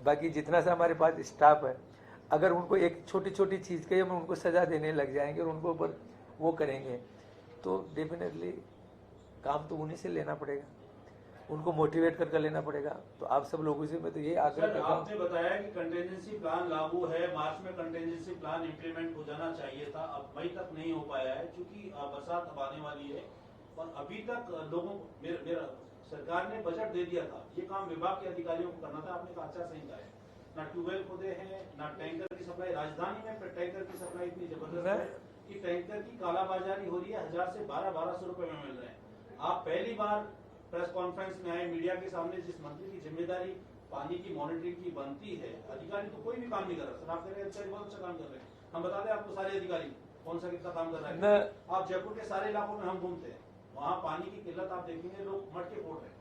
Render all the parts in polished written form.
बाकी जितना सा हमारे पास स्टाफ है, अगर उनको एक छोटी छोटी चीज़ के हम उनको सज़ा देने लग जाएंगे और उनको ऊपर वो करेंगे तो डेफिनेटली काम तो उन्हीं से लेना पड़ेगा, उनको मोटिवेट करके लेना पड़ेगा। तो आप सब लोगों से मैं तो ये आग्रह करता हूँ। आपने बताया कि कंटेंजेंसी प्लान लागू है, मार्च में कंटेंजेंसी प्लान इंप्लीमेंट हो जाना चाहिए था, अब मई तक नहीं हो पाया है क्योंकि बरसात अब आने वाली है और अभी तक लोगों मेरा सरकार ने बजट दे दिया था, ये काम विभाग के अधिकारियों को करना था। आपने आचार संहिता है, ना ट्यूबवेल खोदे हैं, ना टैंकर की सप्लाई। राजधानी में टैंकर की सप्लाई इतनी जबरदस्त है कि टैंकर की कालाबाजारी हो रही है, 1000 से 1200 रुपए में मिल रहे हैं। आप पहली बार प्रेस कॉन्फ्रेंस में आए मीडिया के सामने, जिस मंत्री की जिम्मेदारी पानी की मॉनिटरिंग की बनती है, अधिकारी तो कोई भी काम नहीं कर रहा। सर आप कह रहे हैं अधिकारी बहुत अच्छा काम कर रहे हैं, हम बता दें आपको सारे अधिकारी कौन सा कितना काम कर रहा है। आप जयपुर के सारे इलाकों में हम घूमते हैं, वहाँ पानी की किल्लत आप देखेंगे, लोग मटके फोड़ रहे हैं।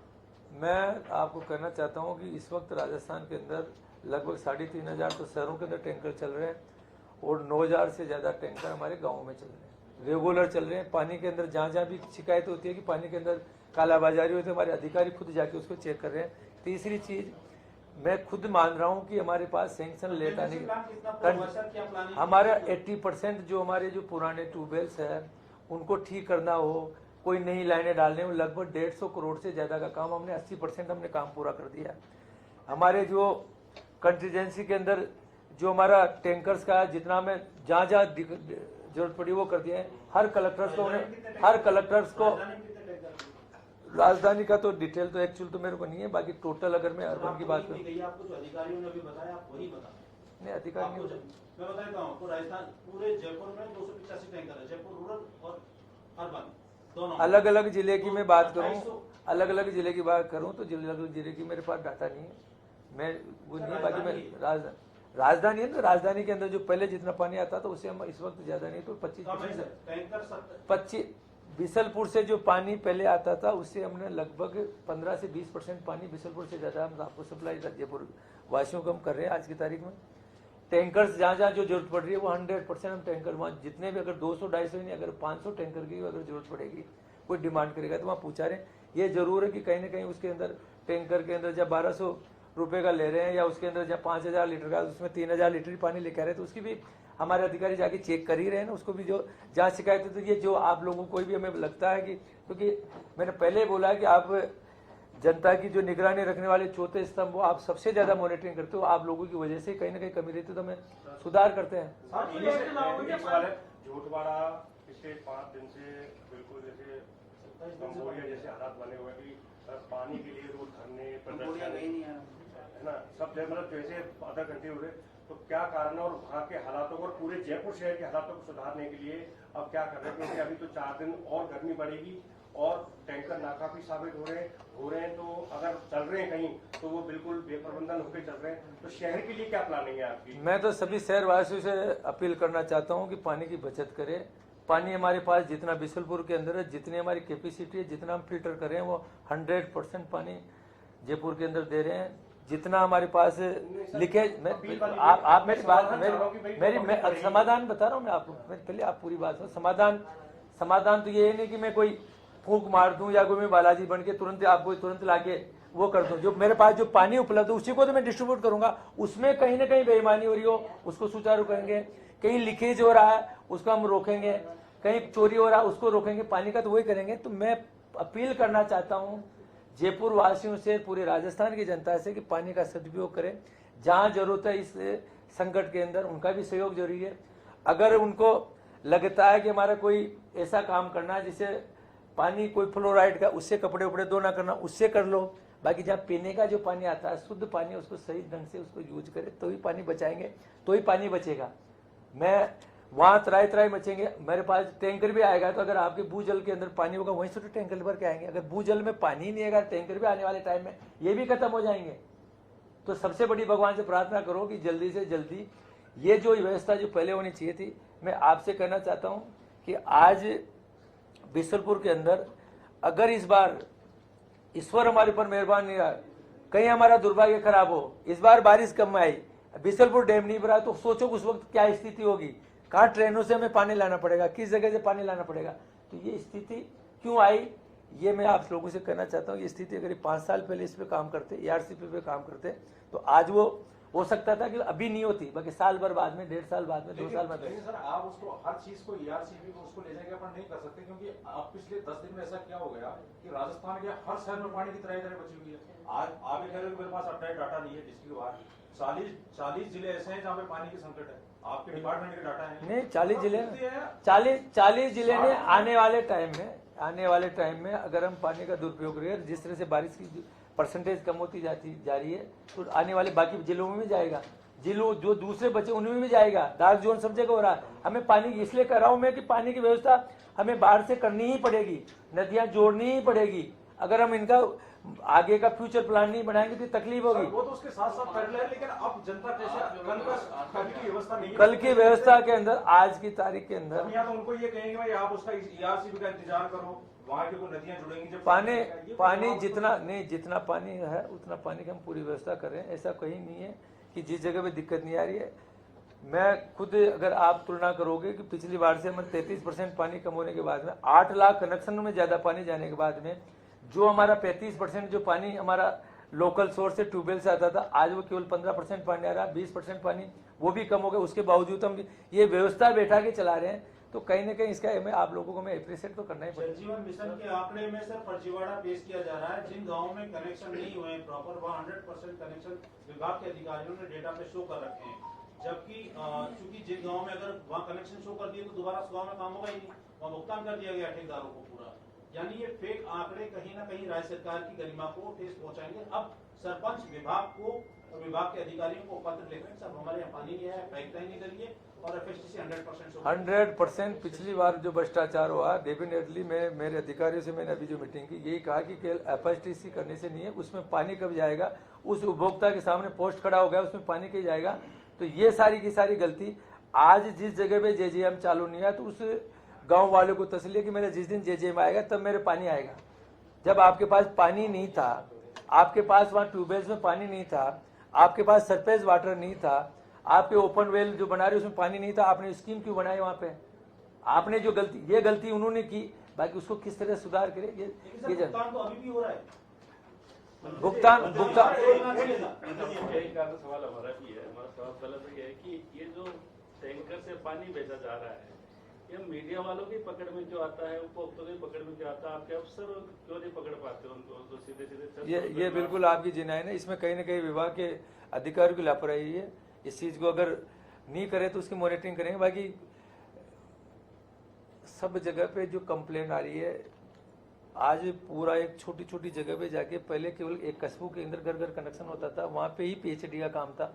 मैं आपको कहना चाहता हूँ कि इस वक्त राजस्थान के अंदर लगभग 3500 तो शहरों के अंदर टैंकर चल रहे हैं और 9000 से ज़्यादा टैंकर हमारे गाँव में चल रहे हैं, रेगुलर चल रहे हैं। पानी के अंदर जहाँ जहाँ भी शिकायत होती है कि पानी के अंदर कालाबाजारी होती है, हमारे अधिकारी खुद जाके उसको चेक कर रहे हैं। तीसरी चीज़, मैं खुद मान रहा हूँ कि हमारे पास सैंक्शन लेट आने की हमारा 80% जो हमारे जो पुराने ट्यूबवेल्स है उनको ठीक करना हो, कोई नई लाइनें डालने हो, लगभग 150 करोड़ से ज़्यादा का काम हमने 80% हमने काम पूरा कर दिया। हमारे जो कंटीजेंसी के अंदर जो हमारा टैंकर्स का जितना हमें जहाँ जहाँ जरूरत पड़ी वो कर दिया है। हर कलेक्टर्स को राजधानी का तो डिटेल तो एक्चुअल तो मेरे को नहीं है, बाकी टोटल अगर मैं अर्बन की बात करूँ, आपको जो अधिकारियों ने भी बताया आप वही बता नहीं अधिकारी नहीं, मैं बताता हूँ आपको। राजस्थान पूरे जयपुर में 285 टैंकर है, जयपुर रूरल और अर्बन दोनों। अलग अलग जिले की मैं बात करूँ, अलग अलग जिले की बात करूँ तो अलग जिले की मेरे पास डाटा नहीं है, मैं वो नहीं है। बाकी मैं राजधानी है तो राजधानी के अंदर जो पहले जितना पानी आता था उससे हम इस वक्त ज्यादा नहीं तो 25 बिसलपुर से जो पानी पहले आता था उससे हमने लगभग 15 से 20% पानी बिसलपुर से ज्यादा हम आपको सप्लाई जयपुर वासियों को हम कर रहे हैं आज की तारीख में। टैंकर्स जहाँ जहाँ जो जरूरत पड़ रही है वो 100% हम टैंकर वहाँ जितने भी, अगर 200-250 नहीं अगर 500 टैंकर की अगर जरूरत पड़ेगी, कोई डिमांड करेगा तो वहाँ पूछा रहे हैं। ये जरूर है कि कहीं ना कहीं उसके अंदर टैंकर के अंदर जब 1200 रुपये का ले रहे हैं या उसके अंदर जब 5000 लीटर का उसमें 3000 लीटर पानी लेकर आ रहे हैं तो उसकी भी हमारे अधिकारी जाके चेक कर ही रहे हैं ना, उसको भी जो जहाँ शिकायत है। तो ये जो आप लोगों को भी हमें लगता है कि क्योंकि मैंने पहले बोला है कि आप जनता की जो निगरानी रखने वाले चौथे स्तंभ वो आप सबसे ज्यादा मॉनिटरिंग करते हो, आप लोगों की वजह से कहीं ना कहीं कमी रहती है तो हमें सुधार करते हैं। झूठवाड़ा पिछले 5 दिन से बिल्कुल जैसे हालात बने हुए कि पानी के लिए रोड धरने प्रदर्शन है ना, सब मतलब जैसे आधा घंटे हो रहे, तो क्या कारण है और वहाँ के हालातों को और पूरे जयपुर शहर के हालातों को सुधारने के लिए अब क्या कर रहे हैं? क्योंकि अभी तो 4 दिन और गर्मी बढ़ेगी और टैंकर नाकाफी साबित हो रहे हैं, तो अगर चल रहे हैं कहीं तो वो बिल्कुल बेप्रबंधन होकर चल रहे हैं, तो शहर के लिए क्या प्लानिंग है आपकी? मैं तो सभी शहरवासियों से अपील करना चाहता हूँ कि पानी की बचत करें। पानी हमारे पास जितना बिसलपुर के अंदर है, जितनी हमारी कैपेसिटी है, जितना हम फिल्टर कर रहे हैं वो 100% पानी जयपुर के अंदर दे रहे हैं। जितना हमारे पास लीकेज, आप मेरी बात मैं समाधान बता रहा हूँ मैं आपको, पहले आप पूरी बात सुनो। समाधान तो ये नहीं कि मैं कोई फूंक मार दूं या कोई मैं बालाजी बन के आपको तुरंत लाके वो कर दूं। जो मेरे पास जो पानी उपलब्ध है उसी को तो मैं डिस्ट्रीब्यूट करूंगा, उसमें कहीं ना कहीं बेईमानी हो रही हो उसको सुचारू करेंगे, कहीं लीकेज हो रहा है उसको हम रोकेंगे, कहीं चोरी हो रहा है उसको रोकेंगे, पानी का तो वही करेंगे। तो मैं अपील करना चाहता हूँ जयपुर वासियों से, पूरे राजस्थान की जनता से कि पानी का सदुपयोग करें। जहाँ जरूरत है इस संकट के अंदर उनका भी सहयोग जरूरी है। अगर उनको लगता है कि हमारा कोई ऐसा काम करना है जिससे पानी कोई फ्लोराइड का, उससे कपड़े उपड़े धोना करना, उससे कर लो। बाकी जहाँ पीने का जो पानी आता है शुद्ध पानी, उसको सही ढंग से उसको यूज करें तो ही पानी बचाएंगे, तो ही पानी बचेगा। मैं वहाँ तराई बचेंगे। मेरे पास टैंकर भी आएगा तो अगर आपके भूजल के अंदर पानी होगा वहीं से तो टैंकर भर के आएंगे। अगर भूजल में पानी नहीं आएगा टैंकर भी आने वाले टाइम में ये भी खत्म हो जाएंगे। तो सबसे बड़ी भगवान से प्रार्थना करो कि जल्दी से जल्दी ये जो व्यवस्था जो पहले होनी चाहिए थी। मैं आपसे कहना चाहता हूँ कि आज बिसलपुर के अंदर अगर इस बार ईश्वर हमारे ऊपर मेहरबान नहीं रहा, कहीं हमारा दुर्भाग्य खराब हो, इस बार बारिश कम आई, बिसलपुर डैम नहीं भरा, तो सोचो उस वक्त क्या स्थिति होगी। कहाँ ट्रेनों से हमें पानी लाना पड़ेगा, किस जगह से पानी लाना पड़ेगा। तो ये स्थिति क्यों आई, ये मैं आप लोगों से कहना चाहता हूँ। ये स्थिति अगर 5 साल पहले इस पे काम करते, ERCP पे काम करते, तो आज वो हो सकता था कि अभी नहीं होती, बाकी साल भर बाद में, 1.5 साल बाद में, 2 साल बाद में। लेकिन सर आप उसको हर चीज को ERCP को उसको ले जाके अपन नहीं कर सकते, क्योंकि आप पिछले 10 दिन में ऐसा क्या हो गया कि राजस्थान के हर शहर में पानी की तरह बची हुई है। आज आप ये कह रहे हो कि मेरे पास अपडेट डाटा नहीं है डिस्ट्रिक्ट वार, 40 जिले ऐसे हैं जहाँ पे पानी की संकट है, आपके डिपार्टमेंट के डाटा है नहीं, 40 जिले ने आने वाले टाइम में अगर हम पानी का दुरुपयोग करें, जिस तरह से बारिश की परसेंटेज कम होती जा रही है, तो आने वाले बाकी जिलों में भी जाएगा, जिलों जो दूसरे बचे उनमें भी जाएगा। डार्क जोन सब जगह हो रहा है। हमें पानी की, इसलिए कर रहा हूं मैं कि पानी की व्यवस्था हमें बाहर से करनी ही पड़ेगी, नदियां जोड़नी ही पड़ेगी। अगर हम इनका आगे का फ्यूचर प्लान नहीं बनाएंगे तो तकलीफ होगी। वो तो उसके साथ साथ कर ले, लेकिन अब जनता कैसे कल की व्यवस्था नहीं है। कल की व्यवस्था के अंदर, आज की तारीख के अंदर या तो उनको ये कहेंगे भाई आप उसका ERCP का इंतजार करो, वहाँ की कोई नदियां जुड़ेंगी जब पानी जितना पानी है उतना पानी की हम पूरी व्यवस्था कर रहे हैं। ऐसा कहीं नहीं है कि जिस जगह पे दिक्कत नहीं आ रही है। मैं खुद, अगर आप तुलना करोगे कि पिछली बार से हमारे 33% पानी कम होने के बाद में, 8 लाख कनेक्शन में ज्यादा पानी जाने के बाद में, जो हमारा 35% जो पानी हमारा लोकल सोर्स से, ट्यूबवेल से आता था, आज वो केवल 15% पानी आ रहा है। 20% पानी वो भी कम हो गया। उसके बावजूद हम ये व्यवस्था बैठा के चला रहे हैं, तो कहीं ना कहीं इसका हमें आप लोगों को मैं अप्रिशिएट तो करना ही पड़ेगा। जल जीवन मिशन के आंकड़े में सर फर्जीवाड़ा पेश किया जा रहा है। जिन गाँवों में कनेक्शन नहीं हुए प्रॉपर, वहाँ 100% कनेक्शन विभाग के अधिकारियों ने डेटा पे शो कर रखे हैं, जबकि चूंकि जिन गाँव में अगर वहाँ कनेक्शन शो कर दिए तो दोबारा उस गाँव में काम होगा ही नहीं, वहाँ भुगतान कर दिया गया ठेकेदारों को पूरा। यानी ये फेक आंकड़े कहीं ना कहीं राज्य सरकार की गरिमा को ठेस पहुंचाएंगे। अब सरपंच विभाग को और विभाग के अधिकारियों को पत्र लिखें, सब हमारे यहाँ पानी नहीं है, पैक नहीं करिए, और FSTC 100%। पिछली बार जो भ्रष्टाचार हुआ, डेफिनेटली मैं मेरे अधिकारियों से मैंने अभी जो मीटिंग की, यही कहा कि केवल FSTC करने से नहीं है, उसमें पानी कब जाएगा, उस उपभोक्ता के सामने पोस्ट खड़ा हो गया, उसमें पानी कब जाएगा। तो ये सारी की सारी गलती, आज जिस जगह पे JJM चालू नहीं है, तो उस गांव वालों को तसल्ली है कि मेरा जिस दिन JJM आएगा तब मेरे पानी आएगा। जब आपके पास पानी नहीं था, आपके पास वहाँ ट्यूबवेल्स में पानी नहीं था, आपके पास सरफेस वाटर नहीं था, आपके ओपन वेल जो बना रहे उसमें पानी नहीं था, आपने स्कीम क्यों बनाई वहाँ पे? आपने जो गलती, ये गलती उन्होंने की, बाकी उसको किस तरह सुधार करे ये भुगतान तो अभी भी हो रहा है। भुगतान सवाल हमारा भी है। हमारा सवाल पहले तो ये है कि ये जो टैंकर से पानी बेचा जा रहा है, ये मीडिया वालों की पकड़ में क्यों आता है, उपभोक्ताओं की पकड़ में क्यों आता है? आपके अफसर क्यों नहीं पकड़ पाते उनको, तो सीधे ये बिल्कुल आपकी जिनाई है। इसमें कहीं ना कहीं विभाग के अधिकारियों की लापरवाही है। इस चीज को अगर नहीं करे तो उसकी मॉनिटरिंग करेंगे। बाकी सब जगह पे जो कंप्लेन आ रही है, आज पूरा एक छोटी छोटी जगह पे जाके, पहले केवल एक कस्बों के अंदर घर घर कनेक्शन होता था, वहाँ पे ही PHD का काम था।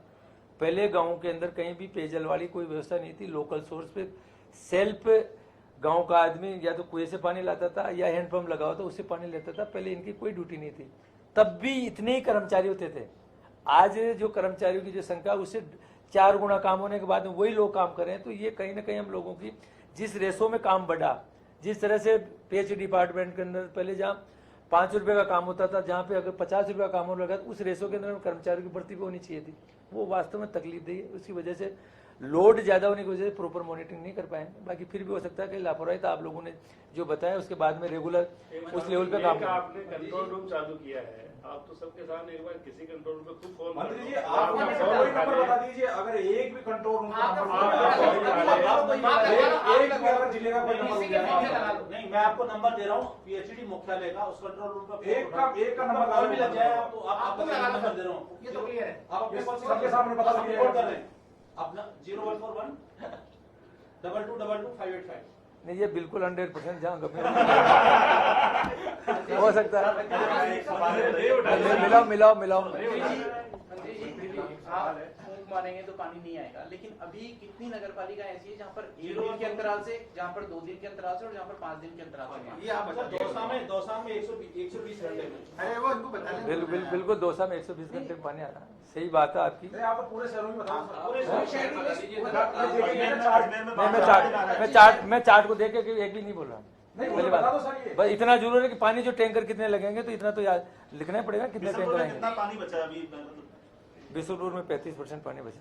पहले गाँव के अंदर कहीं भी पेयजल वाली कोई व्यवस्था नहीं थी। लोकल सोर्स पे सेल्फ गांव का आदमी या तो कुएं से पानी लाता था या हैंडपंप लगा होता उससे पानी लेता था। पहले इनकी कोई ड्यूटी नहीं थी, तब भी इतने ही कर्मचारी होते थे। आज जो कर्मचारियों की जो संख्या, उससे 4 गुना काम होने के बाद में वही लोग काम कर रहे हैं। तो ये कहीं ना कहीं हम लोगों की, जिस रेशो में काम बढ़ा, जिस तरह से PH डिपार्टमेंट के अंदर पहले जहाँ 5 रुपये का काम होता था, जहाँ पे अगर 50 रुपये का काम होने लगा, उस रेशो के अंदर कर्मचारियों की भर्ती भी होनी चाहिए थी। वो वास्तव में तकलीफ दी है। उसकी वजह से लोड ज्यादा होने की वजह से प्रॉपर मॉनिटरिंग नहीं कर पाएंगे। बाकी फिर भी हो सकता है कि लापरवाही था, आप लोगों ने जो बताया उसके बाद में रेगुलर उस लेवल पे काम। आपने कंट्रोल रूम चालू किया है, आप तो सबके सामने एक बार किसी कंट्रोल रूम पे खुद फोन मंत्री जी, आप कोई नंबर बता दीजिए। अगर एक भी कंट्रोल रूम का नंबर जिले का कोई नंबर नहीं, मैं आपको नंबर दे रहा हूँ PHD मुख्यालय का, उस कंट्रोल रूम का एक का नंबर और भी लग जाए। आपको नंबर दे रहा हूँ, ये तो क्लियर है। आप अपने पास सबके सामने बता दीजिए। रिपोर्ट कर रहे हैं अपना 0141 2222 585। नहीं, ये बिल्कुल 100% जहाँ हो सकता है। मिलाओ आप फूंक मारेंगे तो पानी नहीं आएगा, लेकिन अभी कितनी नगर पालिका ऐसी है जहाँ पर 1 दिन के अंतराल से, जहाँ पर 2 दिन के अंतराल से और जहाँ पर 5 दिन के अंतराल से? ये आप दौसा में 120 घंटे में। अरे वो इनको बता दें। बिल्कुल दौसा में 120 घंटे में पानी आ रहा है। सही बात है आपकी। आप पूरे शहरों में बताओ। मैं चार्ट को देख के एक भी नहीं बोल रहा। पहली बात, बस इतना जरूर है कि पानी जो टैंकर कितने लगेंगे, तो इतना तो याद लिखना ही पड़ेगा कितने टैंकर आएंगे। कितना पानी बचा अभी? बिशनपुर में 35% पानी बचा।